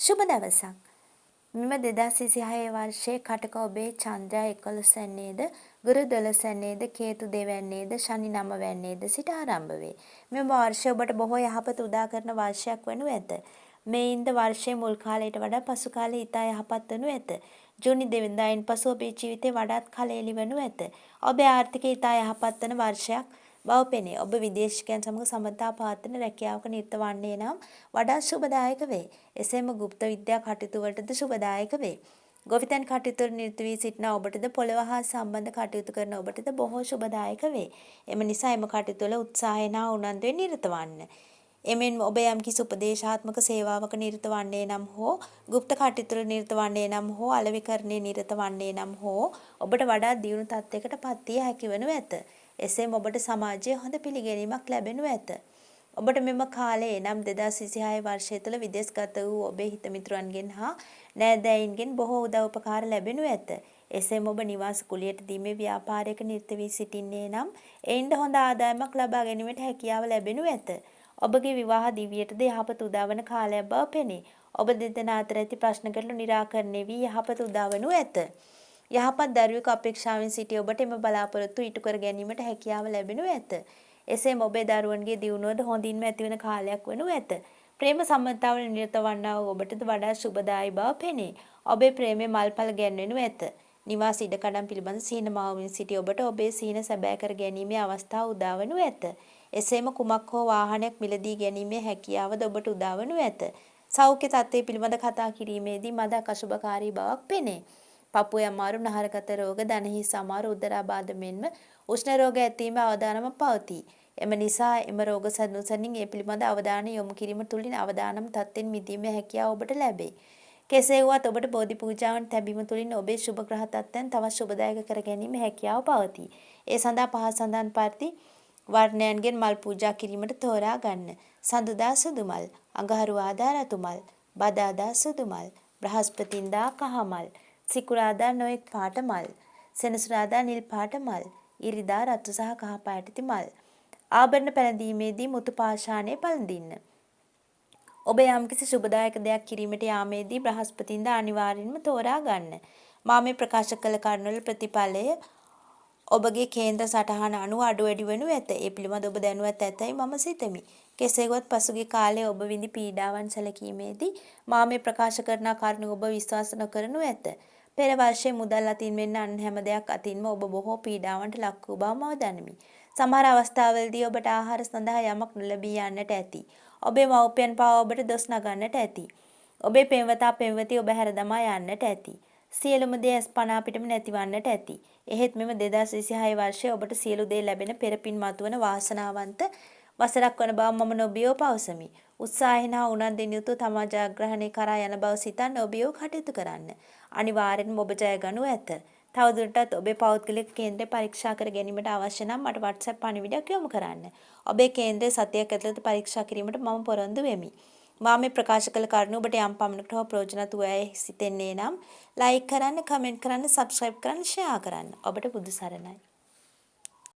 සුබ දවසක්. මෙම 2026 වර්ෂයේ කටක ඔබේ චන්ද්‍රයා 11 වැන්නේද, ගුරු 12 වැන්නේද, කේතු 2 වැන්නේද, ශනි 9 වැන්නේද සිට ආරම්භ වේ. මෙම වර්ෂය ඔබට බොහෝ යහපත උදා කරන වර්ෂයක් වනු ඇත. මේයින්ද වර්ෂයේ මුල් කාලයට වඩා පසු කාලයේ ඉතා යහපත් වනු ඇත. ජූනි 2 වෙනිදායින් පසු ඔබේ ජීවිතේ වඩාත් කලඑළි වනු ඇත. ඔබේ ආර්ථිකය ඉතා යහපත් වන වර්ෂයක් බව පෙනේ. ඔබ විදේශිකයන් සමග සබඳතා පවත්වන රැකියාවක නිරත වන්නේ නම් වඩාත් ශුභදායක වේ. එසේම গুপ্ত විද්‍යා කටයුතු වලටද ශුභදායක වේ. ගොවිතැන් කටයුතු වල නිරත වී සිටින ඔබටද පොළව හා සම්බන්ධ කටයුතු කරන ඔබටද බොහෝ ශුභදායක වේ. එම නිසා එම කටයුතු වල උත්සාහයෙන් හා උනන්දුවෙන් නිරත වන්න. එමෙන්ම ඔබ යම්කිසි උපදේශාත්මක සේවාවක නිරත වන්නේ නම් හෝ গুপ্ত කටයුතු වල නිරත වන්නේ නම් හෝ අලෙවිකරණයේ නිරත වන්නේ නම් හෝ ඔබට වඩා දියුණු තත්යකට පත් විය හැකි වනු ඇත. එසේම ඔබට සමාජයේ හොඳ පිළිගැනීමක් ලැබෙනු ඇත. ඔබට මෙම කාලයේ නම් 2026 වර්ෂය තුළ විදේශගත වූ ඔබේ හිතමිතුරන්ගෙන් හා නෑදෑයින්ගෙන් බොහෝ උදව් උපකාර ලැබෙනු ඇත. එසේම ඔබ නිවාස කුලියට දීමේ ව්‍යාපාරයක නිරත වී සිටින්නේ නම් එයින්ද හොඳ ආදායමක් ලබා ගැනීමට හැකියාව ලැබෙනු ඇත. ඔබගේ විවාහ දිවියටද යහපත උදාවන කාලයක් බව පෙනේ. ඔබ දෙදෙනා අතර ඇති ප්‍රශ්න ගැටලු निराකරණය වී යහපත උදාවනු ඇත. යහපත් දරුවෙකු අපේක්ෂාවෙන් සිටි ඔබට එම බලාපොරොත්තු ඉටු කර ගැනීමට හැකියාව ලැබෙනු ඇත. එසේම ඔබේ දරුවන්ගේ දියුණුවද හොඳින්ම ඇතිවන කාලයක් වනු ඇත. ප්‍රේම සම්බන්ධතාවල නිරත වන්නා වූ ඔබටද වඩා ශුභදායී බව පෙනේ. ඔබේ ප්‍රේමයේ මල්ඵල ගැන්වෙනු ඇත. නිවාස ඉඩකඩම් පිළිබඳ සිහින මාවමින් සිටි ඔබට ඔබේ සිහින සැබෑ කර ගැනීමේ අවස්ථාව උදාවනු ඇත. එසේම කුමක් හෝ වාහනයක් මිලදී ගැනීමේ හැකියාවද ඔබට උදාවනු ඇත. සෞඛ්‍ය තත්ත්වය පිළිබඳ කතා කිරීමේදී මදක් අශුභකාරී බවක් පෙනේ. පපුවේ අමාරු, නහරගත රෝග, දණහිස් අමාරු, උදරාබාධ මෙන්ම උෂ්ණ රෝග ඇතිවීම අවදානම පවතී. එම නිසා එම රෝග සනුසනින් ඒ පිළිබඳ අවධානය යොමු කිරීම තුළින් අවදානම් තත්ත්වෙන් මිදීමේ හැකියාව ඔබට ලැබේ. කෙසේ වුවත් ඔබට බෝධි පූජාවන් තැබීම තුළින් ඔබේ ශුභ ග්‍රහ තත්ත්වයන් තවත් ශුභදායක කර ගැනීම හැකියාව පවතී. ඒ සඳහා පහත සඳහන් පරිදි වර්ණයන්ගෙන් මල් පූජා කිරීමට තෝරා ගන්න. සඳුදා සුදු මල්, අඟහරුවාදා රතු මල්, බදාදා සුදු මල්, බ්‍රහස්පතින්දා කහ මල්, සිකුරාදා නොයෙක් පාට මල්, සෙනසුරාදා නිල් පාට මල්, ඉරිදා රතු සහ කහ පාට මල්. ආභරණ පැළඳීමේදී මුතු පාෂාණය පළඳින්න. ඔබ යම්කිසි ශුභදායක දෙයක් කිරීමට යාමේදී බ්‍රහස්පතින්දා අනිවාර්යෙන්ම තෝරා ගන්න. මා මේ ප්‍රකාශ කළ කරුණවල ප්‍රතිඵලය ඔබගේ කේන්ද්‍ර සටහන අනුව අඩු වැඩි වනු ඇත. ඒ පිළිබඳ ඔබ දැනුවත් ඇතැයි මම සිතමි. කෙසේවත් පසුගිය කාලයේ ඔබ විඳි පීඩාවන් සැලකීමේදී මා මේ ප්‍රකාශ කරන කරුණු ඔබ විශ්වාස නොකරනු ඇත. පෙර වර්ෂයේ මුදල් අතින් මෙන්න අන් හැම දෙයක් අතින්ම ඔබ බොහෝ පීඩාවන්ට ලක් වූ බව මම දනිමි. සමහර අවස්ථාවලදී ඔබට ආහාර සඳහා යමක් නොලැබී යන්නට ඇති. ඔබේ මව්පියන් පවා ඔබට දොස් නගන්නට ඇති. ඔබේ පෙම්වතා පෙම්වතිය ඔබ හැර දමා යන්නට ඇති. සියලුම දේ ස්පනා පිටම නැතිවන්නට ඇති. එහෙත් මෙම 2026 වර්ෂයේ ඔබට සියලු දේ ලැබෙන පෙරපින් මතුවන වාසනාවන්ත වසරක් වන බව මම නොබියව පවසමි. උත්සාහයෙන් හා උනන්දුවෙන් යුතුව තමා ජයග්‍රහණය කරා යන බව සිතන්න ඔබියව කටයුතු කරන්න. අනිවාර්යෙන්ම ඔබ ජය ගනු ඇත. තවදුරටත් ඔබේ පෞද්ගලික කේන්ද්‍රය පරීක්ෂා කර ගැනීමට අවශ්‍ය නම් මට WhatsApp පණිවිඩයක් යොමු කරන්න. ඔබේ කේන්ද්‍රය සතියක් ඇතුළත පරීක්ෂා කිරීමට මම පොරොන්දු වෙමි. මා මේ ප්‍රකාශ කළ කරුණු ඔබට යම් පමණකට හෝ ප්‍රයෝජනවත් වූ අය සිතෙන්නේ නම් ලයික් කරන්න, කමෙන්ට් කරන්න, සබ්ස්ක්‍රයිබ් කරන්න, ෂෙයා කරන්න. ඔබට බුදු සරණයි.